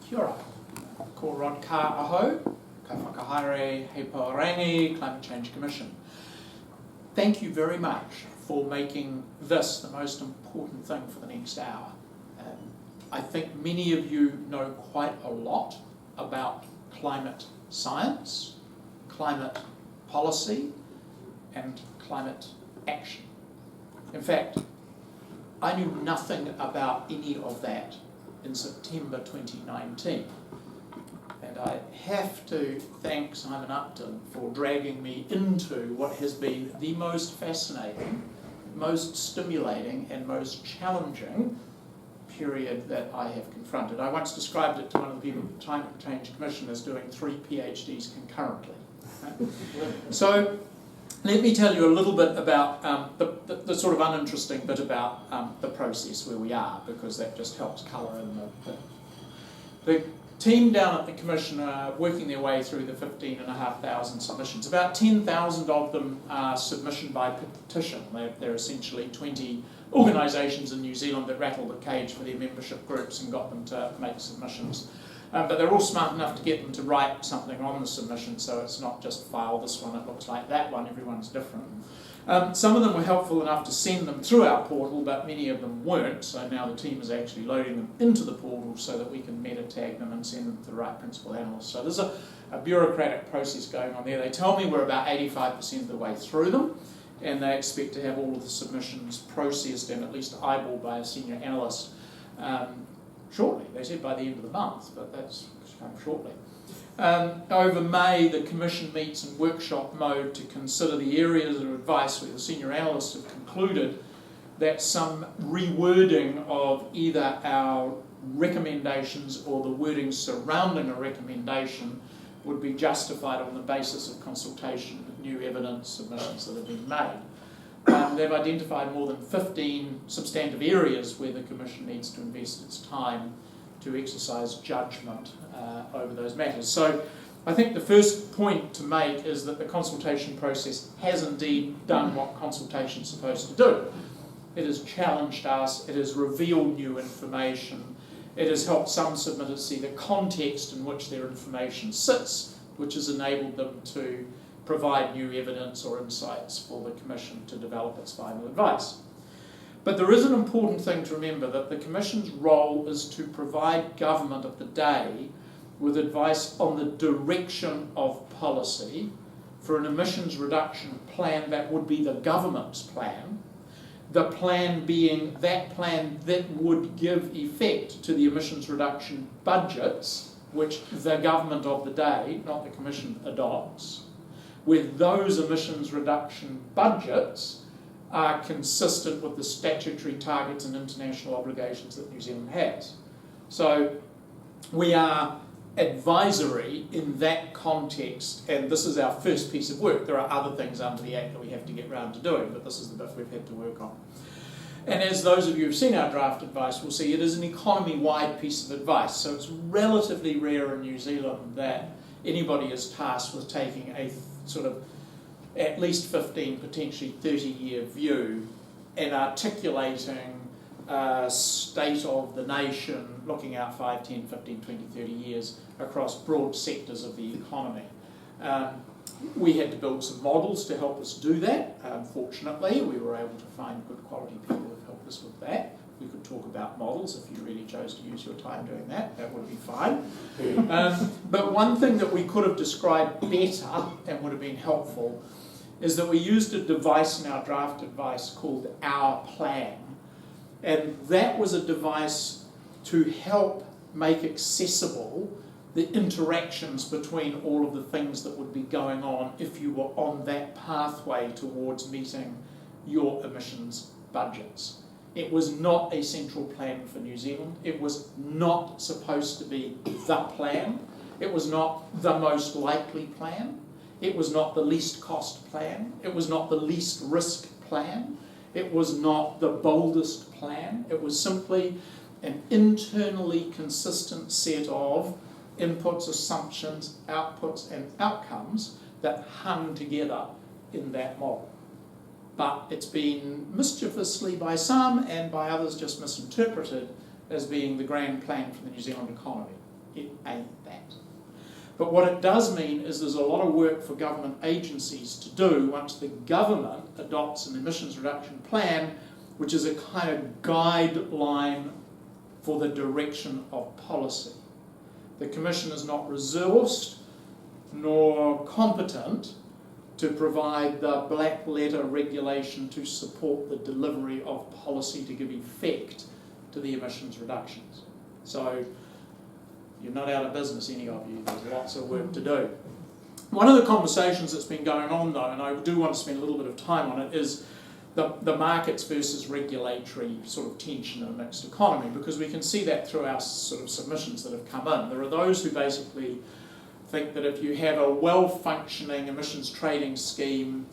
Kia ora. Ko Rod Ka Aho, Ka Whakahaere He Paorangi Climate Change Commission. Thank you very much for making this the most important thing for the next hour. I think many of you know quite a lot about climate science, climate policy, and climate action. In fact, I knew nothing about any of that in September 2019. And I have to thank Simon Upton for dragging me into what has been the most fascinating, most stimulating, and most challenging period that I have confronted. I once described it to one of the people at the Climate Change Commission as doing 3 PhDs concurrently. So let me tell you a little bit about the sort of uninteresting bit about the process where we are, because that just helps colour in the team down at the Commission are working their way through the 15,500 submissions. About 10,000 of them are submission by petition. They're essentially 20 organisations in New Zealand that rattled the cage for their membership groups and got them to make submissions. But they're all smart enough to get them to write something on the submission, so it's not just file this one, it looks like that one, everyone's different. Some of them were helpful enough to send them through our portal, but many of them weren't, so now the team is actually loading them into the portal so that we can meta tag them and send them to the right principal analyst. So there's a bureaucratic process going on there. They tell me we're about 85% of the way through them, and they expect to have all of the submissions processed and at least eyeballed by a senior analyst shortly. They said by the end of the month, but that's come shortly. Over May, the Commission meets in workshop mode to consider the areas of advice where the senior analysts have concluded that some rewording of either our recommendations or the wording surrounding a recommendation would be justified on the basis of consultation with new evidence submissions that have been made. They've identified more than 15 substantive areas where the Commission needs to invest its time to exercise judgment over those matters. So I think the first point to make is that the consultation process has indeed done what consultation is supposed to do. It has challenged us, it has revealed new information, it has helped some submitters see the context in which their information sits, which has enabled them to provide new evidence or insights for the Commission to develop its final advice. But there is an important thing to remember, that the Commission's role is to provide government of the day with advice on the direction of policy for an emissions reduction plan that would be the government's plan, the plan being that plan that would give effect to the emissions reduction budgets, which the government of the day, not the Commission, adopts, with those emissions reduction budgets are consistent with the statutory targets and international obligations that New Zealand has. So we are advisory in that context, and this is our first piece of work. There are other things under the Act that we have to get round to doing, but this is the bit we've had to work on. And as those of you who've seen our draft advice will see, it is an economy-wide piece of advice, so it's relatively rare in New Zealand that anybody is tasked with taking a sort of at least 15, potentially 30-year view and articulating a state of the nation looking out 5, 10, 15, 20, 30 years across broad sectors of the economy. We had to build some models to help us do that. Fortunately, we were able to find good quality people who have helped us with that. We could talk about models if you really chose to use your time doing that. That would be fine. But one thing that we could have described better and would have been helpful is that we used a device in our draft advice called Our Plan. And that was a device to help make accessible the interactions between all of the things that would be going on if you were on that pathway towards meeting your emissions budgets. It was not a central plan for New Zealand. It was not supposed to be the plan. It was not the most likely plan. It was not the least cost plan. It was not the least risk plan. It was not the boldest plan. It was simply an internally consistent set of inputs, assumptions, outputs, and outcomes that hung together in that model. But it's been mischievously by some and by others just misinterpreted as being the grand plan for the New Zealand economy. it ain't that. But what it does mean is there's a lot of work for government agencies to do once the government adopts an emissions reduction plan, which is a kind of guideline for the direction of policy. The Commission is not resourced nor competent to provide the black letter regulation to support the delivery of policy to give effect to the emissions reductions. So you're not out of business, any of you. There's lots of work to do. One of the conversations that's been going on, though, and I do want to spend a little bit of time on it, is the markets versus regulatory sort of tension in a mixed economy, because we can see that through our sort of submissions that have come in. There are those who basically think that if you have a well-functioning emissions trading scheme,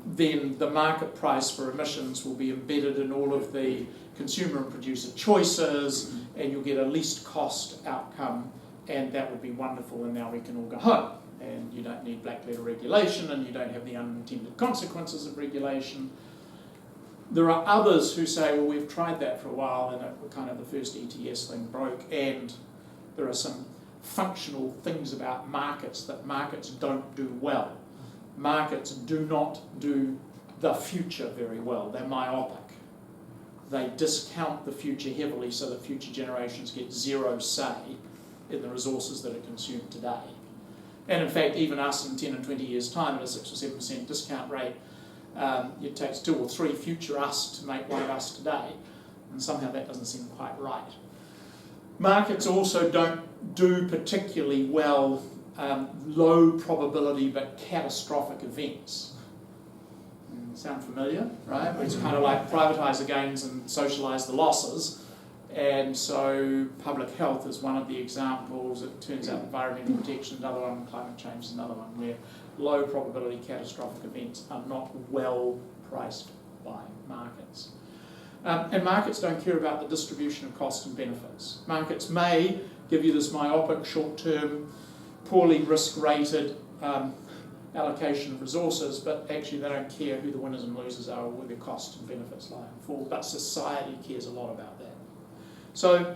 then the market price for emissions will be embedded in all of the consumer and producer choices, and you'll get a least cost outcome, and that would be wonderful, and now we can all go home. And you don't need black letter regulation, and you don't have the unintended consequences of regulation. There are others who say, well, we've tried that for a while, and kind of the first ETS thing broke, and there are some functional things about markets that markets don't do well. Markets do not do the future very well. They're myopic. They discount the future heavily so that future generations get zero say in the resources that are consumed today. And in fact, even us in 10 and 20 years' time at a 6 or 7% discount rate, it takes 2 or 3 future us to make one of us today, and somehow that doesn't seem quite right. Markets also don't do particularly well low probability but catastrophic events. Sound familiar, right? It's kind of like privatise the gains and socialise the losses. And so public health is one of the examples. It turns out environmental protection is another one, climate change is another one, where low probability catastrophic events are not well priced by markets. And markets don't care about the distribution of costs and benefits. Markets may give you this myopic, short-term, poorly risk-rated allocation of resources, but actually they don't care who the winners and losers are or where their costs and benefits lie and fall. But society cares a lot about that. So,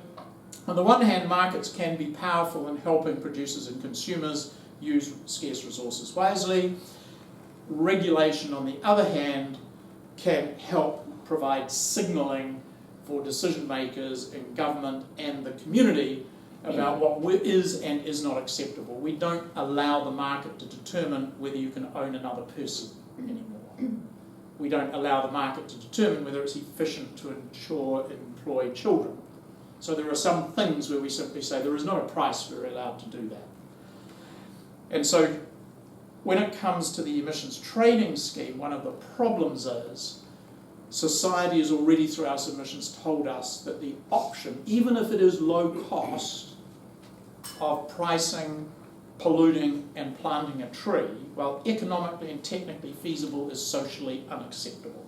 on the one hand, markets can be powerful in helping producers and consumers use scarce resources wisely. Regulation, on the other hand, can help provide signalling for decision makers in government and the community about what is and is not acceptable. We don't allow the market to determine whether you can own another person anymore. We don't allow the market to determine whether it's efficient to employ children. So there are some things where we simply say there is not a price we're allowed to do that. And so when it comes to the emissions trading scheme, one of the problems is society has already, through our submissions, told us that the option, even if it is low cost, of pricing, polluting and planting a tree, while economically and technically feasible, is socially unacceptable.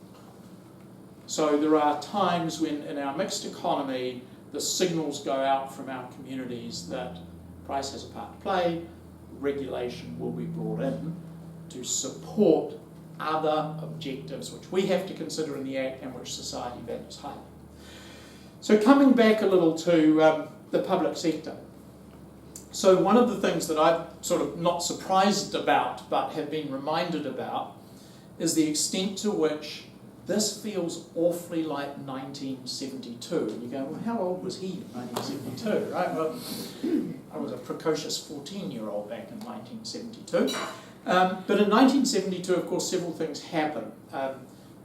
So there are times when in our mixed economy the signals go out from our communities that price has a part to play, regulation will be brought in to support other objectives which we have to consider in the Act and which society values highly. So coming back a little to the public sector. So one of the things that I'm sort of not surprised about but have been reminded about is the extent to which this feels awfully like 1972. And you go, well, how old was he in 1972, right? Well, I was a precocious 14-year-old back in 1972. But in 1972, of course, several things happened.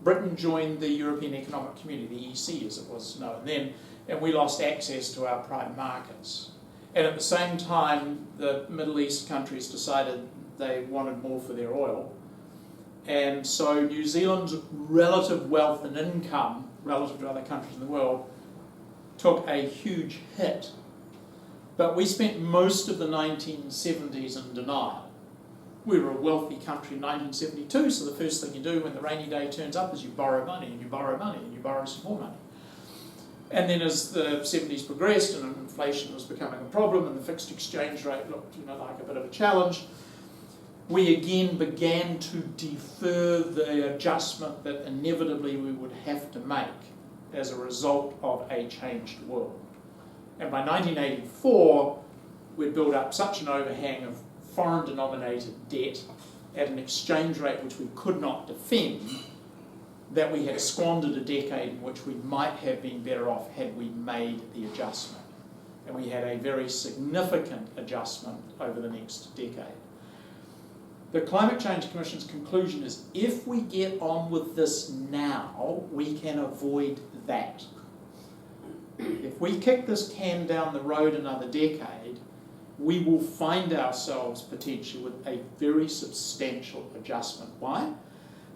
Britain joined the European Economic Community, the EC as it was known then, and we lost access to our prime markets. And at the same time, the Middle East countries decided they wanted more for their oil. And so New Zealand's relative wealth and income, relative to other countries in the world, took a huge hit. But we spent most of the 1970s in denial. We were a wealthy country in 1972, so the first thing you do when the rainy day turns up is you borrow money, and you borrow money, and you borrow some more money. And then as the 70s progressed and inflation was becoming a problem and the fixed exchange rate looked like a bit of a challenge, we again began to defer the adjustment that inevitably we would have to make as a result of a changed world. And by 1984, we'd built up such an overhang of foreign denominated debt at an exchange rate which we could not defend, that we had squandered a decade in which we might have been better off had we made the adjustment. And we had a very significant adjustment over the next decade. The Climate Change Commission's conclusion is if we get on with this now, we can avoid that. If we kick this can down the road another decade, we will find ourselves potentially with a very substantial adjustment. Why?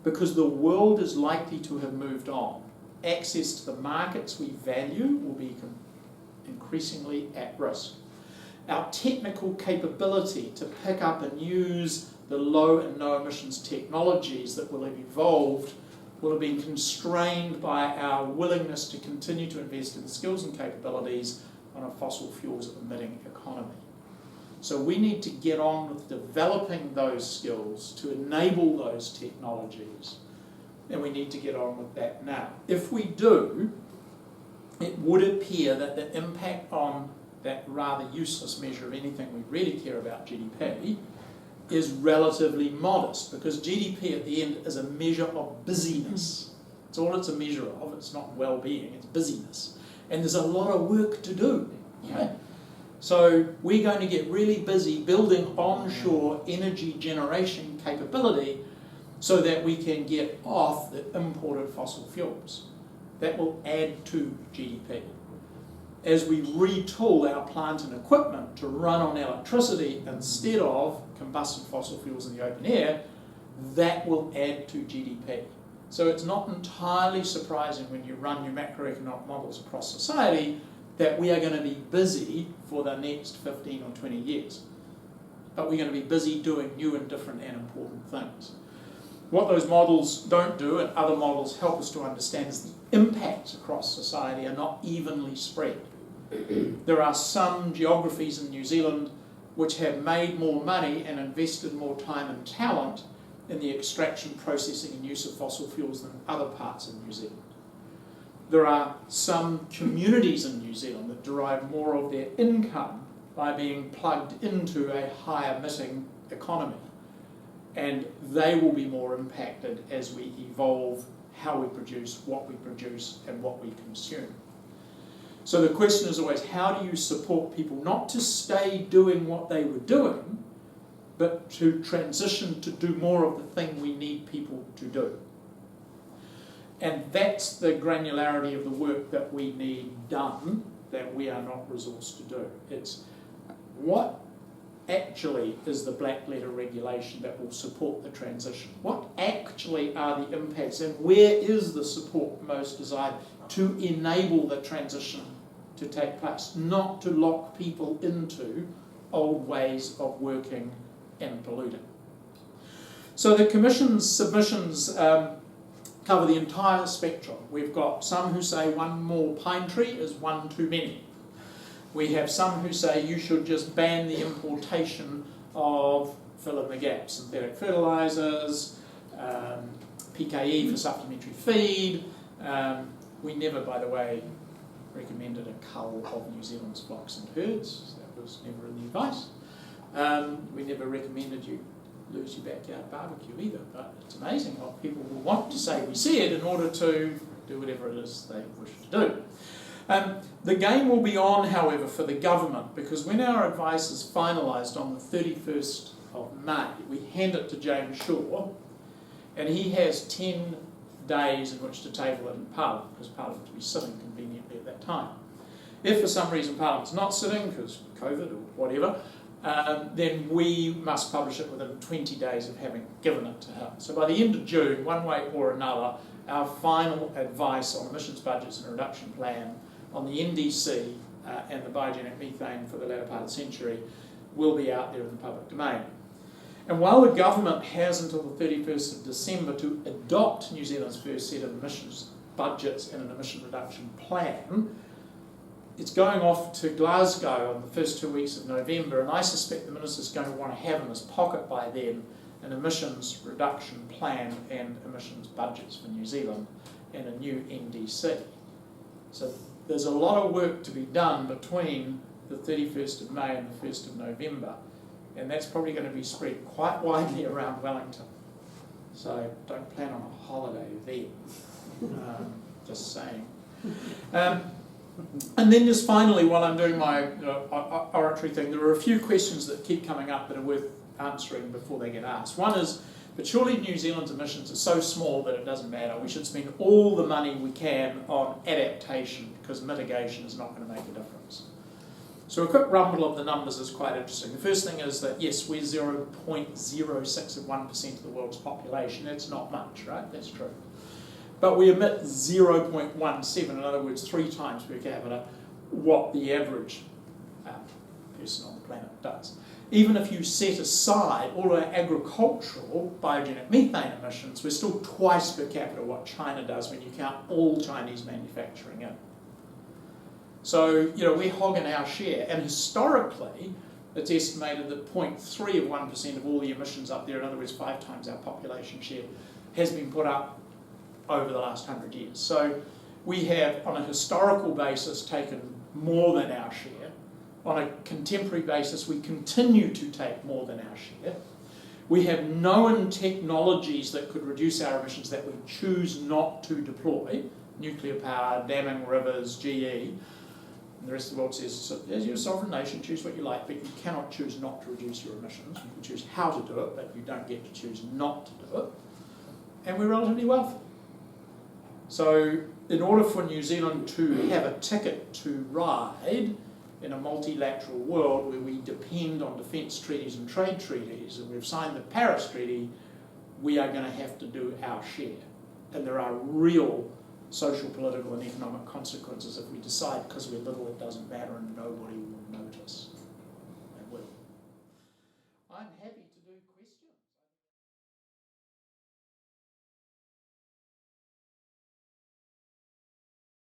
Because the world is likely to have moved on. Access to the markets we value will be increasingly at risk. Our technical capability to pick up and use the low and no emissions technologies that will have evolved will have been constrained by our willingness to continue to invest in the skills and capabilities on a fossil fuels emitting economy. So we need to get on with developing those skills to enable those technologies, and we need to get on with that now. If we do, it would appear that the impact on that rather useless measure of anything we really care about, GDP, is relatively modest, because GDP at the end is a measure of busyness. It's all it's a measure of. It's not well-being, it's busyness. And there's a lot of work to do. Okay? So we're going to get really busy building onshore energy generation capability so that we can get off the imported fossil fuels. That will add to GDP. As we retool our plant and equipment to run on electricity instead of combusted fossil fuels in the open air, that will add to GDP. So it's not entirely surprising when you run your macroeconomic models across society that we are going to be busy for the next 15 or 20 years. But we're going to be busy doing new and different and important things. What those models don't do, and other models help us to understand, is the impacts across society are not evenly spread. There are some geographies in New Zealand which have made more money and invested more time and talent in the extraction, processing and use of fossil fuels than other parts of New Zealand. There are some communities in New Zealand that derive more of their income by being plugged into a high emitting economy, and they will be more impacted as we evolve how we produce, what we produce and what we consume. So the question is always, how do you support people not to stay doing what they were doing, but to transition to do more of the thing we need people to do? And that's the granularity of the work that we need done that we are not resourced to do. It's what actually is the black letter regulation that will support the transition? What actually are the impacts, and where is the support most desired to enable the transition to take place, not to lock people into old ways of working and polluting? So the Commission's submissions cover the entire spectrum. We've got some who say one more pine tree is one too many. We have some who say you should just ban the importation of fill in the gap, synthetic fertilisers, PKE for supplementary feed. We never, by the way, recommended a cull of New Zealand's flocks and herds. That was never in the advice. We never recommended you lose your backyard barbecue either, but it's amazing what people will want to say we said in order to do whatever it is they wish to do. The game will be on, however, for the government, because when our advice is finalised on the 31st of May, we hand it to James Shaw, and he has 10 days in which to table it in Parliament, because Parliament will be sitting conveniently at that time. If for some reason Parliament's not sitting, because COVID or whatever, then we must publish it within 20 days of having given it to him. So by the end of June, one way or another, our final advice on emissions budgets and a reduction plan on the NDC and the biogenic methane for the latter part of the century will be out there in the public domain. And while the government has until the 31st of December to adopt New Zealand's first set of emissions budgets and an emission reduction plan, it's going off to Glasgow on the first 2 weeks of November, and I suspect the Minister's going to want to have in his pocket by then an emissions reduction plan and emissions budgets for New Zealand and a new NDC. So there's a lot of work to be done between the 31st of May and the 1st of November, and that's probably going to be spread quite widely around Wellington. So don't plan on a holiday then, just saying. And then just finally, while I'm doing my oratory thing, there are a few questions that keep coming up that are worth answering before they get asked. One is, but surely New Zealand's emissions are so small that it doesn't matter. We should spend all the money we can on adaptation because mitigation is not going to make a difference. So a quick rumble of the numbers is quite interesting. The first thing is that, yes, we're 0.06 of 1% of the world's population. That's not much, right? That's true. But we emit 0.17, in other words, 3 times per capita, what the average person on the planet does. Even if you set aside all our agricultural biogenic methane emissions, we're still twice per capita what China does when you count all Chinese manufacturing in. So, we're hogging our share, and historically, it's estimated that 0.3 of 1% of all the emissions up there, in other words, 5 times our population share, has been put up over the last 100 years. So we have, on a historical basis, taken more than our share. On a contemporary basis, we continue to take more than our share. We have known technologies that could reduce our emissions that we choose not to deploy, nuclear power, damming rivers, GE. And the rest of the world says, so, as you're a sovereign nation, choose what you like, but you cannot choose not to reduce your emissions. You can choose how to do it, but you don't get to choose not to do it. And we're relatively wealthy. So in order for New Zealand to have a ticket to ride in a multilateral world where we depend on defence treaties and trade treaties, and we've signed the Paris Treaty, we are going to have to do our share. And there are real social, political and economic consequences if we decide because we're little it doesn't matter and nobody will